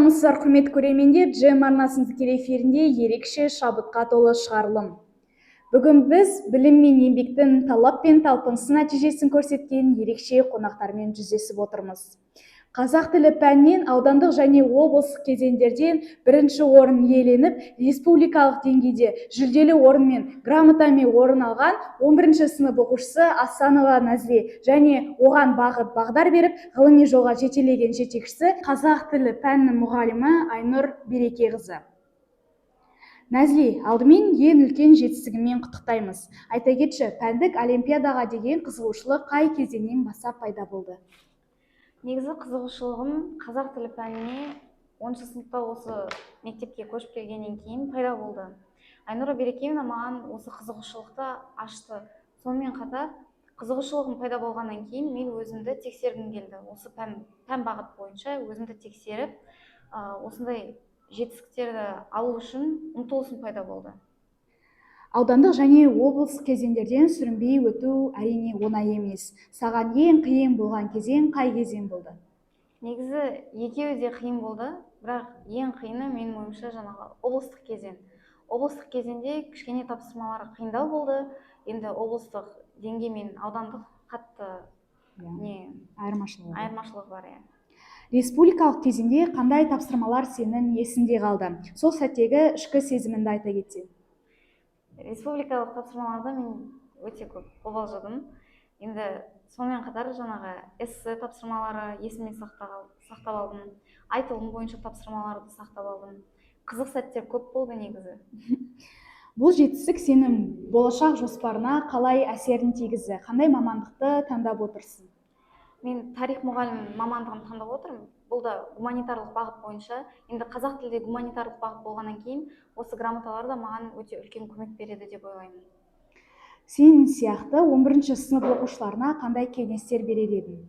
Армысыздар, құрметті көрермендер, Джем арнасының тікелей эфирінде ерекше шабытқа толы шығарылым. Бүгін біз білім мен еңбектің талап пен талпынысы нәтижесін көрсеткен ерекше қонақтармен жүздесіп отырмыз. Қазақ тілі пәнінен аудандық және облыстық кезеңдерден бірінші орын иеленіп, республикалық деңгейде жүлделі орынмен грамотамен орын алған 11-ші сынып оқушысы Асанова Назли және оған бағыт бағдар беріп, ғылыми жолға жетелеген жетекшісі қазақ тілі пәнінің мұғалімі Айнұр Берекеқызы. Назли, алдымен ең үлкен жетістігімен құттықтаймыз. Айта кетші, пәндік олимпиадаға деген қызығушылық қай кезеңнен бастап пайда болды? Негізі қызығушылығым қазақ тілі пәніне 10-шы сыныпта осы мектепке көшіп келгеннен кейін пайда болды. Айнұра Берекеевна маған осы қызығушылықты ашты. Сонымен қатар қызығушылығым пайда болғаннан кейін мен өзімді тексергім келді. Осы пән бағыт бойынша өзімді тексеріп, осындай жетістіктерді алу үшін ұмтылысым пайда болды. Аудандық және облыстық кезеңдерден сүрінбей өту әрине оңай емес. Саған ең қиын болған кезең қай кезең болды? Негізі екеуі де қиын болды, бірақ ең қиыны менің ойымша жаңағы облыстық кезең. Облыстық кезеңде кішкене тапсырмалары қиындау болды. Енді облыстық деңгей мен аудандық қатты айырмашылығы бар. Республикалық кезеңде қандай тапсырмалар сенің есіңде қалды? Сол сәттегі ішкі сезіміңді айта кетсең. Республикалық тапсырмаларда мен өте көп қобалжыдым. Енді сонымен қатар жаңағы эссе тапсырмалары есімде сақтап алдым. Айтылым бойынша тапсырмаларды сақтап алдым. Қызық сәттер көп болды негізі. Бұл жетістік сенің болашақ жоспарына қалай әсерін тигізді? Қандай мамандықты таңдап отырсың? Мен тарих мұғалімі мамандығын таңдап отырмын. Бұл да гуманитарлық бағыт бойынша. Енді қазақ тілде гуманитарлық бағыт болғаннан кейін осы грамоталар да маған өте үлкен көмек береді деп ойлаймын. Сен сияқты 11-ші сынып оқушыларына қандай кеңестер берер едің?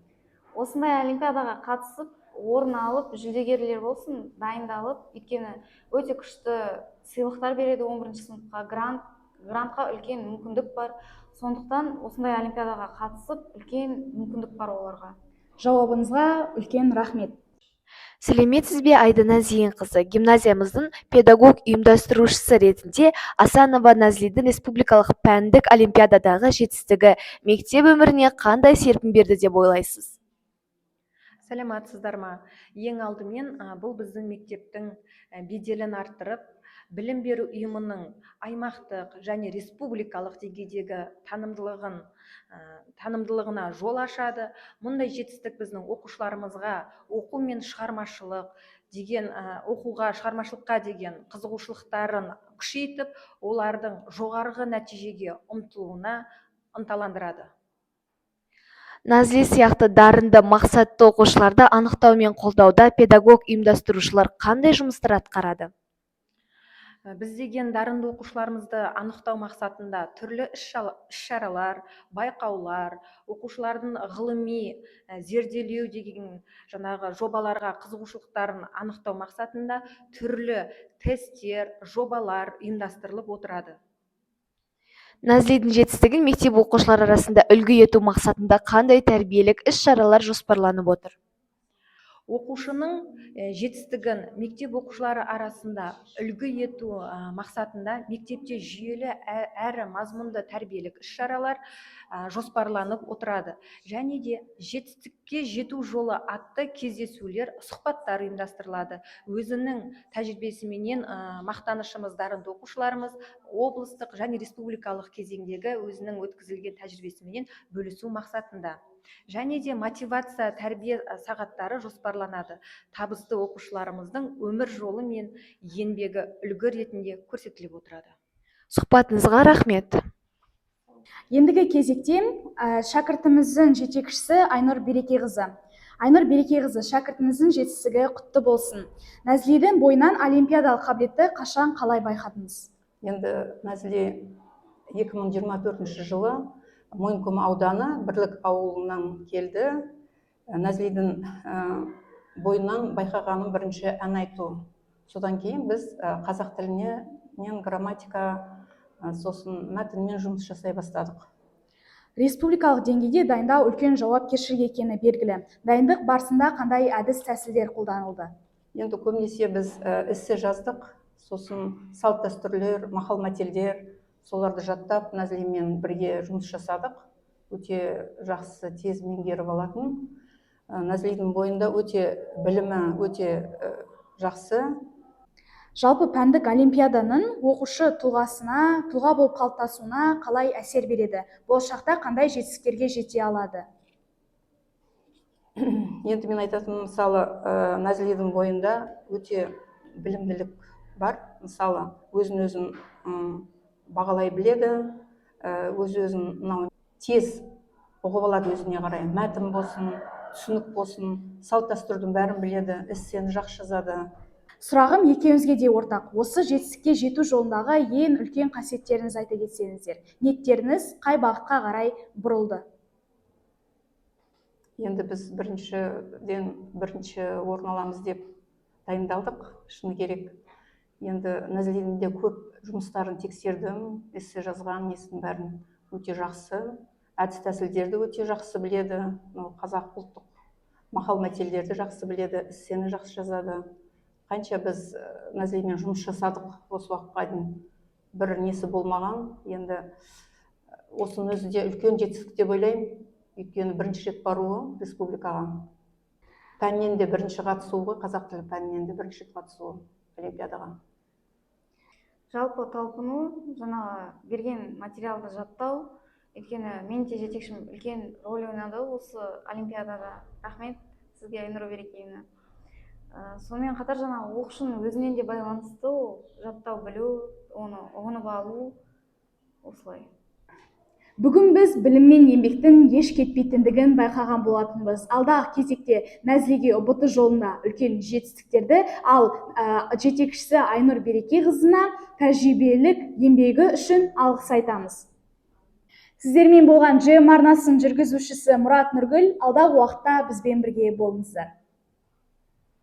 Осындай олимпиадаға қатысып, орын алып, жүлдегерлер болсын, дайындалып, өйткені өте күшті сыйлықтар береді 11-ші сыныпқа, грантқа үлкен мүмкіндік бар. Сондықтан осындай олимпиадаға қатысып, үлкен мүмкіндік бар оларға. Жауабыңызға үлкен рахмет. Сәлеметсіз бе, Айдана Зейінқызы? Гимназиямыздың педагог ұйымдастырушысы ретінде Асанова Назлидің республикалық пәндік олимпиададағы жетістігі мектеп өміріне қандай серпін берді деп ойлайсыз? Сәлеметсіздер ма? Ең алдымен бұл біздің мектептің беделін арттырып, білім беру ұйымының аймақтық және республикалық деңгейдегі танымдылығына жол ашады. Мұндай жетістік біздің оқушыларымызға оқу мен шығармашылық деген шығармашылыққа деген қызығушылықтарын күшейтіп, олардың жоғарғы нәтижеге ұмтылуына ынталандырады. Назли сияқты дарынды мақсатты оқушыларды анықтау мен қолдауда педагог ұйымдастырушылар қандай жұмыстар атқарады? Біз деген дарынды оқушыларымызды анықтау мақсатында түрлі іс-шаралар, байқаулар, оқушылардың ғылыми зерделеу деген жаңағы жобаларға қызығушылықтарын анықтау мақсатында түрлі тесттер, жобалар ұйымдастырылып отырады. Назлидің жетістігін мектеп оқушылар арасында үлгі ету мақсатында қандай тәрбиелік іс-шаралар жоспарланып отыр? Оқушының жетістігін мектеп оқушылары арасында үлгі ету мақсатында мектепте жүйелі әрі мазмұнды тәрбиелік іс-шаралар жоспарланып отырады. Және де жетістікке жету жолы атты кездесулер, сұхбаттар ұйымдастырылады. Өзінің тәжірибесіменен мақтанышымыз дарынды оқушыларымыз облыстық және республикалық кезеңдегі өзінің өткізілген тәжірибесіменен бөлісу мақсатында. Және де мотивация тәрбие сағаттары жоспарланады. Табысты оқушыларымыздың өмір жолы мен еңбегі үлгі ретінде көрсетіліп отырады. Сұхбатыңызға рахмет. Ендігі кезектен шәкіртіміздің жетекшісі Айнұр Берекеқызы. Айнұр Берекеқызы, шәкіртіміздің жетістігі құтты болсын. Назлидің бойынан олимпиадалық қабілетті қашан қалай байқадыңыз? Енді Назли 2024 жылы Мойынқұм ауданы Бірлік ауылынан келді. Назлидің бойынан байқағаным бірінші ән айту. Содан кейін біз қазақ тілінен грамматика, сосын мәтінмен жұмыс жасай бастадық. Республикалық деңгейде дайындау үлкен жауапкершілік екені белгілі. Дайындық барысында қандай әдіс тәсілдер қолданылды? Енді көбінесе біз эссе жаздық, сосын салт дәстүрлер, мақал мәтелдер, соларды жаттап Назлимен бірге жұмыс жасадық. Өте жақсы, тез меңгеріп алатын. Назлидің бойында өте білімі өте жақсы. Жалпы пәндік олимпиаданың оқушы тұлғасына, тұлға болып қалыптасуына қалай әсер береді? Болашақта қандай жетістіктерге жете алады? Енді мен айтатын, мысалы, Назлидің бойында өте білімділік бар. Мысалы, өзін бағалай біледі, өзін мынау тез ұғып алады өзіне қарай. Мәтін болсын, түсінік болсын, салт дәстүрдің бәрін біледі, эссені жақсы жазады. Сұрағым екеуіңізге де ортақ. Осы жетістікке жету жолындағы ең үлкен қасиеттеріңізді айта кетсеңіздер. Ниеттеріңіз қай бағытқа қарай бұрылды? Енді біз бірінші орын аламыз деп дайындалдық, шыны керек. Енді Назлидің де көп жұмыстарын тексердім, эссе жазған, несін бәрін өте жақсы. Әдіс тәсілдерді өте жақсы біледі, қазақ ұлттық мақал мәтелдерді жақсы біледі, эссені жақсы жазады. Қанша біз Назлимен жұмыс жасадық осы уақытқа дейін, бір несі болмаған. Енді осының өзі де үлкен жетістік деп ойлаймын. Өйткені бірінші рет баруы республикаға. Пәннен де бірінші қатысуы, қазақ тілі пәннен де бірінші рет қатысуы олимпиадаға. Жалпы талпыну, жаңағы берген материалды жаттау, өйткені мен де жетекшім үлкен рөл ойнады осы олимпиадада. Рахмет сізге, Айнұр Берекеевна. Сонымен қатар жаңағы оқушының өзінен де байланысты, жаттау білу, оны ұғынып алу, осылай. Бүгін біз білім мен еңбектің еш кетпейтіндігін байқаған болатынбыз. Алдағы кезекте Назлиге ұбт жолында үлкен жетістіктерді, ал жетекшісі Айнұр Берекеқызына тәжірибелік еңбегі үшін алғыс айтамыз. Сіздермен болған ЖМ арнасының жүргізушісі Мұрат Нұргүл. Алдағы уақытта бізбен бірге болыңыздар.